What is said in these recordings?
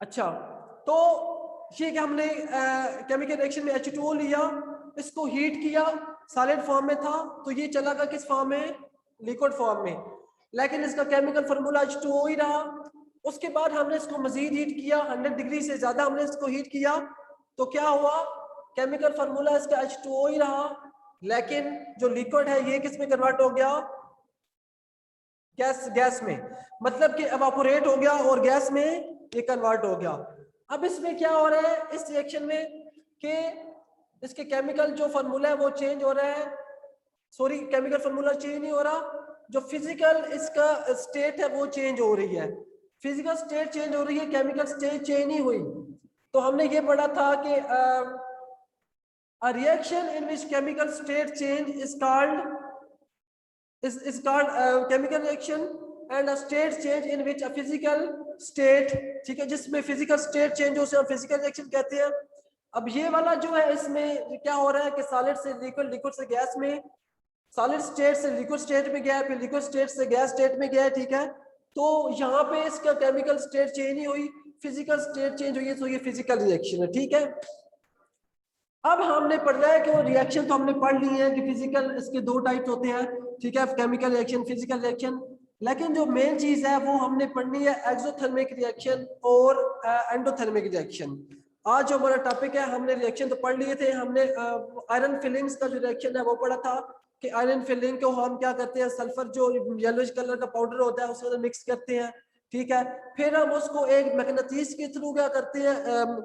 अच्छा, तो ये कि हमने केमिकल रिएक्शन में H2O लिया, इसको हीट किया, सॉलिड फॉर्म में था, तो ये चला गया किस फॉर्म में, लिक्विड फॉर्म में, लेकिन इसका केमिकल फार्मूला H2O ही रहा। उसके बाद हमने इसको मजीद हीट किया, 100 डिग्री से ज्यादा हमने इसको हीट किया, तो क्या हुआ, केमिकल फार्मूला इसका H2O ही रहा, लेकिन जो लिक्विड है ये किस में कन्वर्ट हो गया, गैस में, मतलब कि एवापोरेट हो गया और गैस में ये कन्वर्ट हो गया। अब इसमें क्या हो रहा है इस रिएक्शन में कि इसके केमिकल जो फार्मूला है वो चेंज हो रहा है, सॉरी केमिकल फार्मूला चेंज नहीं हो रहा, जो फिजिकल इसका स्टेट है वो चेंज हो रही है, फिजिकल स्टेट चेंज हो रही है, केमिकल स्टेट चेंज नहीं हुई। तो हमने ये पढ़ा था कि a reaction in which chemical state change is called chemical reaction, and a state change in which a physical state, ठीक है, जिसमें फिजिकल स्टेट चेंज हो उसे हम फिजिकल रिएक्शन कहते हैं। अब ये वाला जो है इसमें क्या हो रहा है कि सॉलिड से लिक्विड, लिक्विड से गैस में, सॉलिड स्टेट से लिक्विड स्टेट में गया है, फिर लिक्विड स्टेट से गैस स्टेट में गया है, ठीक है। तो यहाँ पे इसका केमिकल स्टेट चेंज नहीं हुई, फिजिकल स्टेट चेंज हुई है, तो ये फिजिकल रिएक्शन है, ठीक है। अब हमने पढ़ना है कि वो रिएक्शन तो हमने पढ़ ली है कि फिजिकल इसके दो टाइप्स होते हैं, ठीक है, केमिकल रिएक्शन, फिजिकल रिएक्शन, लेकिन जो मेन चीज है वो हमने पढ़नी है एक्सोथर्मिक रिएक्शन और एंडोथर्मिक रिएक्शन। आज जो हमारा टॉपिक है, हमने रिएक्शन तो पढ़ लिए थे, हमने आयरन फिलिंग्स का जो रिएक्शन है वो पढ़ा था कि आयरन फिलिंग को हम क्या करते हैं, सल्फर जो येलोइश कलर का पाउडर होता है उसके अंदर मिक्स करते हैं, ठीक है, फिर हम उसको एक मैग्नेटिस के थ्रू क्या करते हैं,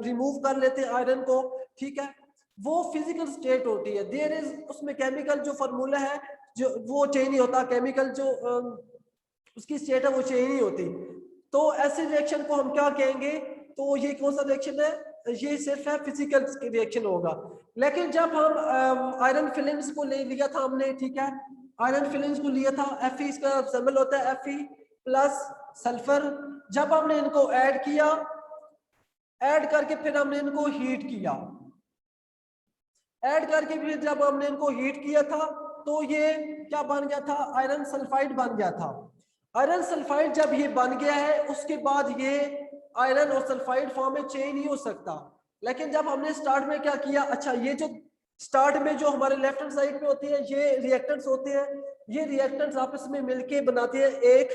रिमूव कर लेते हैं आयरन को, ठीक है। वो फिजिकल स्टेट होती है, देयर इज उसमें केमिकल जो फार्मूला है जो वो चेंज नहीं होता, केमिकल जो उसकी स्टेट है वो चेंज नहीं होती। तो ऐसे रिएक्शन को हम क्या कहेंगे, तो ये कौन सा रिएक्शन है, ये सिर्फ है फिजिकल रिएक्शन होगा। लेकिन जब हम आयरन फिलिंग्स को ले लिया था हमने, ठीक है, आयरन फिलिंग्स को लिया था, Fe इसका सिंबल होता है Fe प्लस सल्फर, जब हमने इनको ऐड किया, ऐड करके फिर हमने इनको हीट किया, ऐड करके फिर जब हमने इनको हीट किया था तो ये क्या बन गया था, आयरन सल्फाइड बन गया था। आयरन सल्फाइड जब ये बन गया है उसके बाद ये आयरन और सल्फाइड फॉर्म में चेंज नहीं हो सकता। लेकिन जब हमने स्टार्ट में क्या किया, अच्छा ये जो स्टार्ट में जो हमारे लेफ्ट हैंड साइड पे होती है ये रिएक्टेंट्स होते हैं, ये रिएक्टेंट्स आपस में मिलके बनाते हैं एक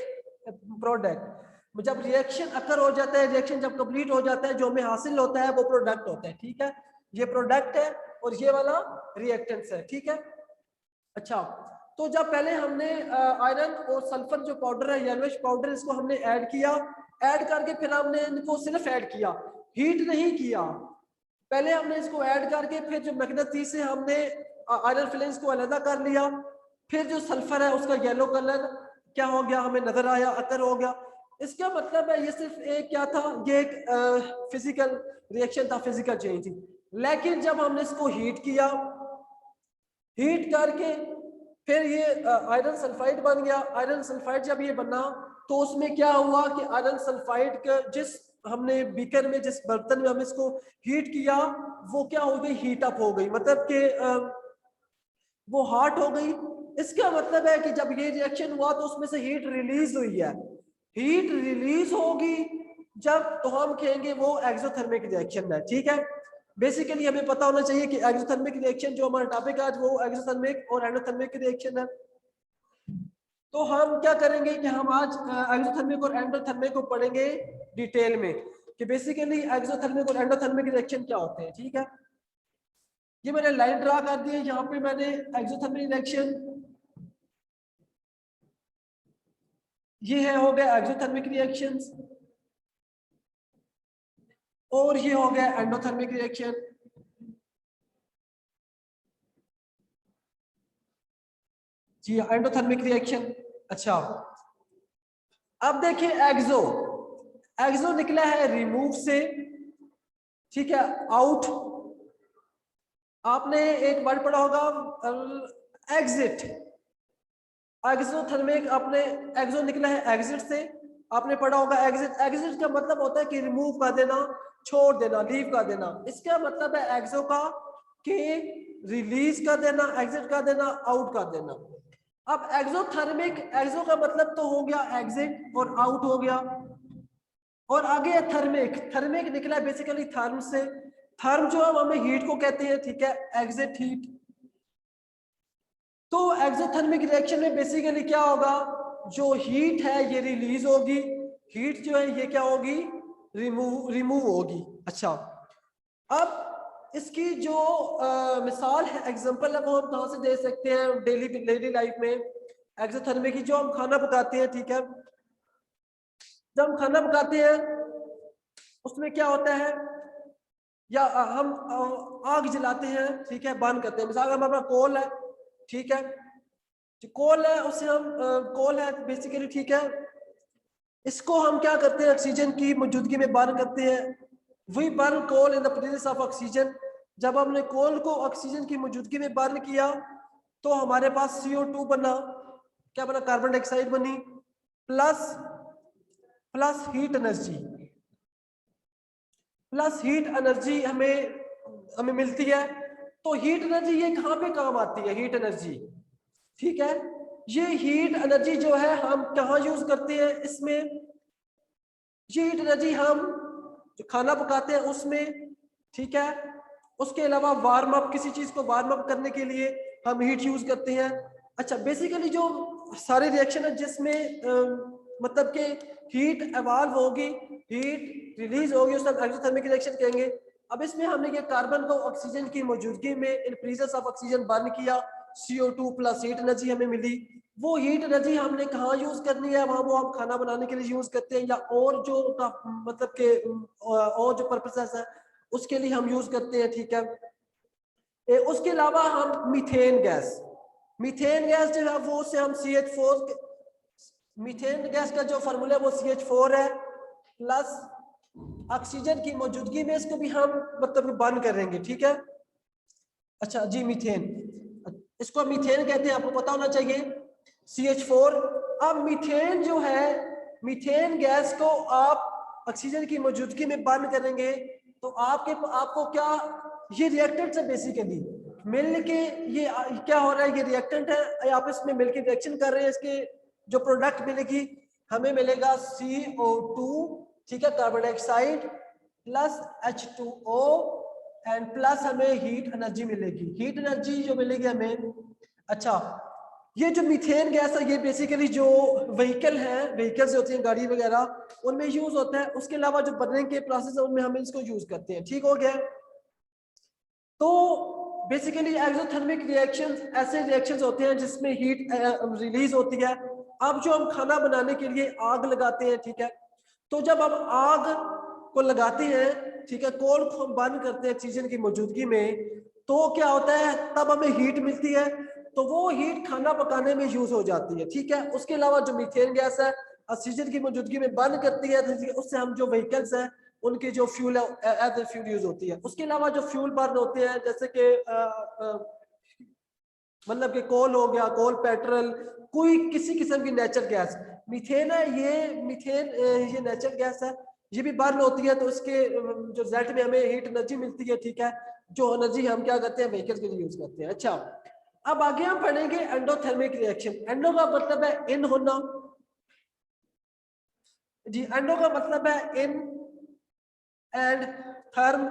प्रोडक्ट। जब रिएक्शन अकर हो जाता है, रिएक्शन जब कंप्लीट हो जाता है, जो हमें हासिल होता है वो प्रोडक्ट होता है, ठीक है, ये प्रोडक्ट है और ये वाला रिएक्टेंट्स है, ठीक है। अच्छा, तो जब पहले हमने आयरन और सल्फर जो पाउडर है, येलोइश पाउडर, इसको हमने ऐड किया, ऐड करके फिर हमने इनको सिर्फ ऐड किया, हीट नहीं किया। पहले हमने इसको ऐड करके फिर जो मैग्नेटिस से हमने आयरन फिलिंग्स को अलग कर लिया, फिर जो सल्फर है उसका येलो कलर क्या हो गया, हमें नजर आया, अतर हो गया। इसका मतलब है ये सिर्फ एक क्या था, ये एक फिजिकल रिएक्शन था, फिजिकल चेंज थी। लेकिन जब हमने इसको हीट किया, हीट करके फिर ये आयरन सल्फाइड बन गया। आयरन सल्फाइड जब ये बना तो उसमें क्या हुआ कि आयरन सल्फाइड का जिस हमने बीकर में, जिस बर्तन में हम इसको हीट किया, वो क्या हो गई, हीट अप हो गई, मतलब कि वो हॉट हो गई। इसका मतलब है कि जब ये रिएक्शन हुआ तो उसमें से हीट रिलीज हुई है, हीट रिलीज होगी जब, तो हम कहेंगे वो एक्सोथर्मिक रिएक्शन है, ठीक है। बेसिकली हमें पता होना चाहिए कि एक्सोथर्मिक रिएक्शन जो हमारा टॉपिक आज वो एक्सोथर्मिक और एंडोथर्मिक रिएक्शन है। तो हम क्या करेंगे कि हम आज एक्सोथर्मिक और एंडोथर्मिक को पढ़ेंगे डिटेल में कि बेसिकली एक्सोथर्मिक और एंडोथर्मिक रिएक्शन क्या होते हैं, ठीक है। ये मैंने लाइन ड्रा कर दी है, यहाँ पे मैंने एक्सोथर्मिक रिएक्शन, ये है हो गया एक्सोथर्मिक रिएक्शंस, और ये हो गया एंडोथर्मिक रिएक्शन। जी एंडोथर्मिक रिएक्शन। अच्छा, अब देखिए एक्सो, एक्सो निकला है रिमूव से, ठीक है, आउट। आपने एक वर्ड पढ़ा होगा एग्जिट, एक्सोथर्मिक, आपने एक्सो निकला है एग्जिट से, आपने पढ़ा होगा एग्जिट। एग्जिट का मतलब होता है कि रिमूव कर देना, छोड़ देना, लीव कर देना। इसका मतलब है एक्सो का कि रिलीज कर देना, एग्जिट कर देना, आउट कर देना। अब एक्सोथर्मिक, एक्सो का मतलब तो हो गया एग्जिट और आउट हो गया, और आगे है थर्मिक। थर्मिक निकला है बेसिकली थर्म से। थर्म जो हम हमें हीट को कहते हैं, ठीक है, एग्जिट हीट। तो एक्सोथर्मिक रिएक्शन में बेसिकली क्या होगा, जो हीट है ये रिलीज होगी, हीट जो है ये क्या होगी, रिमूव होगी। अच्छा, अब इसकी जो मिसाल है, एग्जांपल है, वो हम कहाँ से दे सकते हैं डेली लाइफ में। एक्सोथर्मिक की जो हम खाना पकाते हैं, ठीक है, जब हम खाना पकाते हैं उसमें क्या होता है, या हम आग जलाते हैं, ठीक है, बंद करते हैं। मिसाल हमारे पास कोल है, ठीक है, जो कोल है उससे हम कोल है बेसिकली, ठीक है, इसको हम क्या करते हैं, ऑक्सीजन की मौजूदगी में बर्न करते हैं। We burn coal in the presence of oxygen. जब हमने कोल को ऑक्सीजन की मौजूदगी में बर्न किया तो हमारे पास CO2 बना, क्या बना, कार्बन डाइऑक्साइड बनी, plus plus heat energy, plus heat energy हमें मिलती है। तो हीट एनर्जी ये कहाँ पे काम आती है, हीट एनर्जी, ठीक है, ये हीट एनर्जी जो है हम कहाँ यूज करते हैं इसमें, ये हीट एनर्जी हम जो खाना पकाते हैं उसमें, ठीक है, उसके अलावा वार्म अप, किसी चीज को वार्म अप करने के लिए हम हीट यूज करते हैं। अच्छा, बेसिकली जो सारे रिएक्शन है जिसमें मतलब कि हीट एवॉल्व होगी, हीट रिलीज होगी, उसे हम एक्सोथर्मिक रिएक्शन कहेंगे। अब इसमें हमने ये कार्बन को ऑक्सीजन की मौजूदगी में in presence of oxygen burn किया, CO2 प्लस हीट एनर्जी हमें मिली। वो हीट एनर्जी हमने कहाँ यूज करनी है, वहां वो हम खाना बनाने के लिए यूज करते हैं, या और जो मतलब के और जो पर्पसेस है उसके लिए हम यूज करते हैं, ठीक है। उसके अलावा हम मीथेन गैस, मीथेन गैस जो है वो से हम CH4, मीथेन गैस का जो फार्मूला है वो CH4 है, प्लस ऑक्सीजन की मौजूदगी में इसको भी हम मतलब बर्न करेंगे, ठीक है। अच्छा जी, मीथेन, इसको मीथेन कहते हैं, आपको पता होना चाहिए, CH4। अब मीथेन जो है, मीथेन गैस को आप ऑक्सीजन की मौजूदगी में बर्न करेंगे तो आपको क्या, ये रिएक्टेंट है बेसिकली, मिल के ये क्या हो रहा है, ये रिएक्टेंट है, आपस में मिलकर रिएक्शन कर रहे हैं। इसके जो प्रोडक्ट मिलेगी हमें मिलेगा CO2, ठीक है, carbon dioxide plus H2O and plus हमें हीट एनर्जी मिलेगी, हीट एनर्जी जो मिलेगी हमें। अच्छा, ये जो मीथेन गैस है ये बेसिकली जो व्हीकल्स होती हैं, गाड़ी वगैरह, उनमें यूज होता है। उसके अलावा जो बर्निंग के प्रोसेस है उनमें हम इसको यूज करते हैं, ठीक हो गया। तो बेसिकली एक्सोथर्मिक रिएक्शंस ऐसे रिएक्शंस होते हैं जिसमें हीट रिलीज होती है। अब जो हम खाना बनाने के लिए आग लगाते हैं, ठीक है, तो जब हम आग को लगाते हैं, ठीक है, कोल को हम बर्न करते हैं ऑक्सीजन की मौजूदगी में, तो क्या होता है, तब हमें हीट मिलती है, तो वो हीट खाना पकाने में यूज हो जाती है, ठीक है। उसके अलावा जो मीथेन गैस है ऑक्सीजन की मौजूदगी में बर्न करती है, उससे हम जो व्हीकल्स हैं उनके जो फ्यूल है एज ए फ्यूल यूज होती है। उसके अलावा जो फ्यूल बर्न होते हैं जैसे कि मतलब कि कोल हो गया, कोल, पेट्रोल, कोई किसी किस्म की नेचुरल गैस, मीथेन है, ये मीथेन ये नेचुरल गैस है, ये भी बर्न होती है, तो इसके जो रिजल्ट में हमें हीट एनर्जी मिलती है, ठीक है, जो एनर्जी हम क्या करते हैं, व्हीकल्स के लिए यूज करते हैं। अच्छा, अब आगे हम पढ़ेंगे एंडोथर्मिक रिएक्शन। एंडो का मतलब है इन होना जी, एंडो का मतलब है इन, एंड थर्म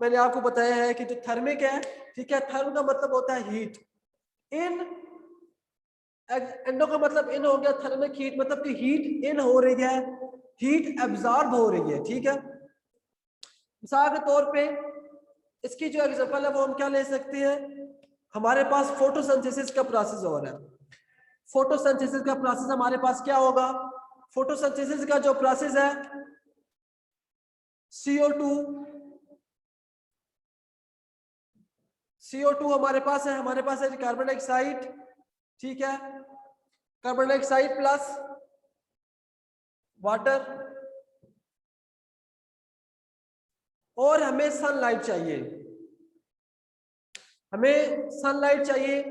मैंने आपको बताया है कि जो थर्मिक है, ठीक है, थर्म का मतलब होता है हीट, इन, एंडो का मतलब इन हो गया, थर्मिक हीट मतलब कि हीट इन हो रही है, हीट एब्जॉर्ब हो रही है, ठीक है। मिसाल के तौर पे इसकी जो एग्जांपल है वो हम क्या ले सकते हैं, हमारे पास फोटोसिंथेसिस का प्रोसेस हो रहा है। फोटोसिंथेसिस का प्रोसेस हमारे पास क्या होगा, फोटोसिंथेसिस का जो प्रोसेस है, CO2 हमारे पास है, कार्बन डाइऑक्साइड, ठीक है, कार्बन डाइऑक्साइड प्लस वाटर, और हमें सनलाइट चाहिए, हमें सनलाइट चाहिए।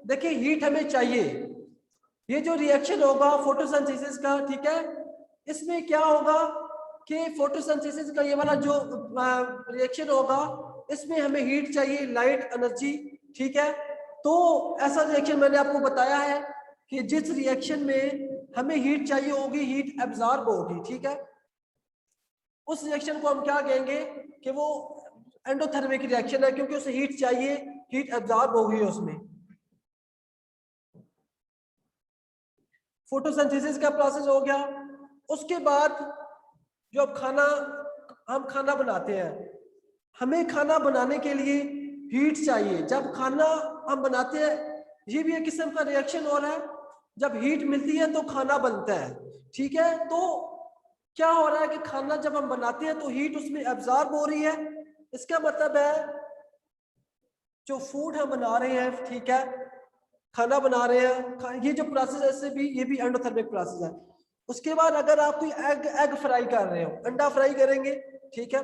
देखिए हीट हमें चाहिए, ये जो रिएक्शन होगा फोटोसिंथेसिस का, ठीक है, इसमें क्या होगा कि फोटोसिंथेसिस का ये वाला जो रिएक्शन होगा इसमें हमें हीट चाहिए, लाइट एनर्जी, ठीक है। तो ऐसा रिएक्शन मैंने आपको बताया है कि जिस रिएक्शन में हमें हीट चाहिए होगी, हीट एब्जॉर्ब होगी, ठीक है। उस रिएक्शन को हम क्या कहेंगे कि वो एंडोथर्मिक रिएक्शन है, क्योंकि उसे हीट चाहिए, हीट एब्जॉर्ब हो गई है उसमें। फोटोसिंथेसिस का प्रोसेस हो गया। उसके बाद जो अब हम खाना बनाते हैं, हमें खाना बनाने के लिए हीट चाहिए। जब खाना हम बनाते हैं, ये भी एक किस्म का रिएक्शन हो रहा है, जब हीट मिलती है तो खाना बनता है। ठीक है, तो क्या हो रहा है कि खाना जब हम बनाते हैं तो हीट उसमें एब्जॉर्ब हो रही है। इसका मतलब है जो फूड हम बना रहे हैं, ठीक है, खाना बना रहे हैं, ये जो प्रोसेस है इससे भी, ये भी एंडोथर्मिक प्रोसेस है। उसके बाद अगर आप कोई एग फ्राई कर रहे हो, अंडा फ्राई करेंगे, ठीक है,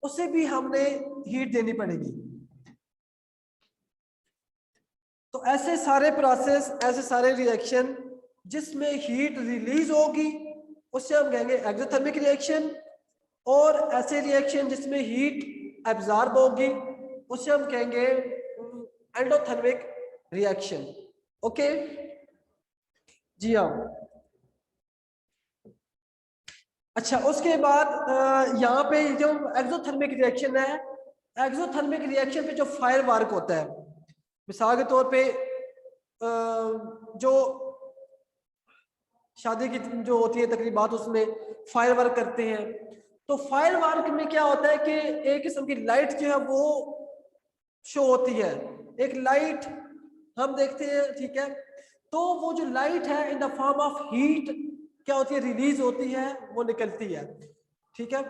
उसे भी हमने हीट देनी पड़ेगी। तो ऐसे सारे प्रोसेस, ऐसे सारे रिएक्शन जिसमें हीट रिलीज होगी उसे हम कहेंगे एक्सोथर्मिक रिएक्शन, और ऐसे रिएक्शन जिसमें हीट एब्जॉर्ब होगी उसे हम कहेंगे एंडोथर्मिक रिएक्शन। ओके जी हाँ। अच्छा, उसके बाद यहाँ पे जो एक्सोथर्मिक रिएक्शन है, एक्सोथर्मिक रिएक्शन पे जो फायर वर्क होता है, मिसाल के तौर पे जो शादी की जो होती है तकरीबात, उसमें फायर वर्क करते हैं। तो फायर वर्क में क्या होता है कि एक किस्म की लाइट जो है वो शो होती है, एक लाइट हम देखते हैं, ठीक है। तो वो जो लाइट है in the form of heat क्या होती है, रिलीज होती है, वो निकलती है, ठीक है।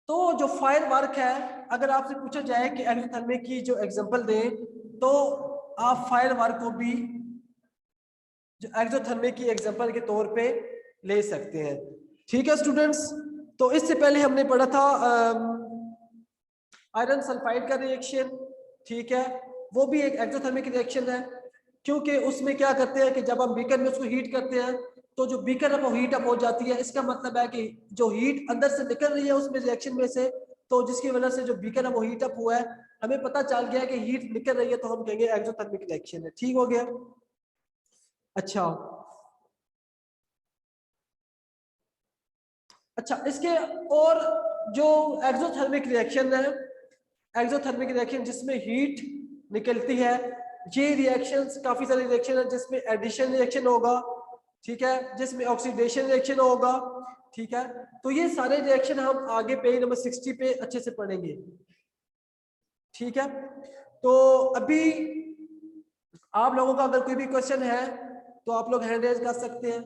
तो जो फायर वर्क है, अगर आपसे पूछा जाए कि एक्सोथर्मिक की जो एग्जांपल दें, तो आप फायर वर्क को भी जो एक्सोथर्मिक की एग्जांपल के तौर पे ले सकते हैं। ठीक है स्टूडेंट्स, तो इससे पहले हमने पढ़ा था आयरन सल्फाइड का रिएक्शन, ठीक है, वो भी एक एक्सोथर्मिक रिएक्शन है, क्योंकि उसमें क्या करते हैं कि जब हम बीकर में उसको हीट करते हैं तो जो बीकर है वो हीट अप हो जाती है। इसका मतलब है कि जो हीट अंदर से निकल रही है उसमें रिएक्शन में से, तो जिसकी वजह से जो बीकर है वो हीट अप हुआ है, हमें पता चल गया कि हीट निकल रही है, तो हम कहेंगे एक्सोथर्मिक रिएक्शन है। ठीक हो गया। अच्छा अच्छा, इसके और जो एक्सोथर्मिक रिएक्शन है, एक्सोथर्मिक रिएक्शन जिसमें हीट निकलती है, ये रिएक्शंस काफी सारे रिएक्शन है जिसमें एडिशन रिएक्शन होगा, ठीक है, जिसमें ऑक्सीडेशन रिएक्शन होगा, ठीक है। तो ये सारे रिएक्शन हम आगे पेज नंबर 60 पे अच्छे से पढ़ेंगे, ठीक है। तो अभी आप लोगों का अगर कोई भी क्वेश्चन है तो आप लोग हैंड रेज कर सकते हैं।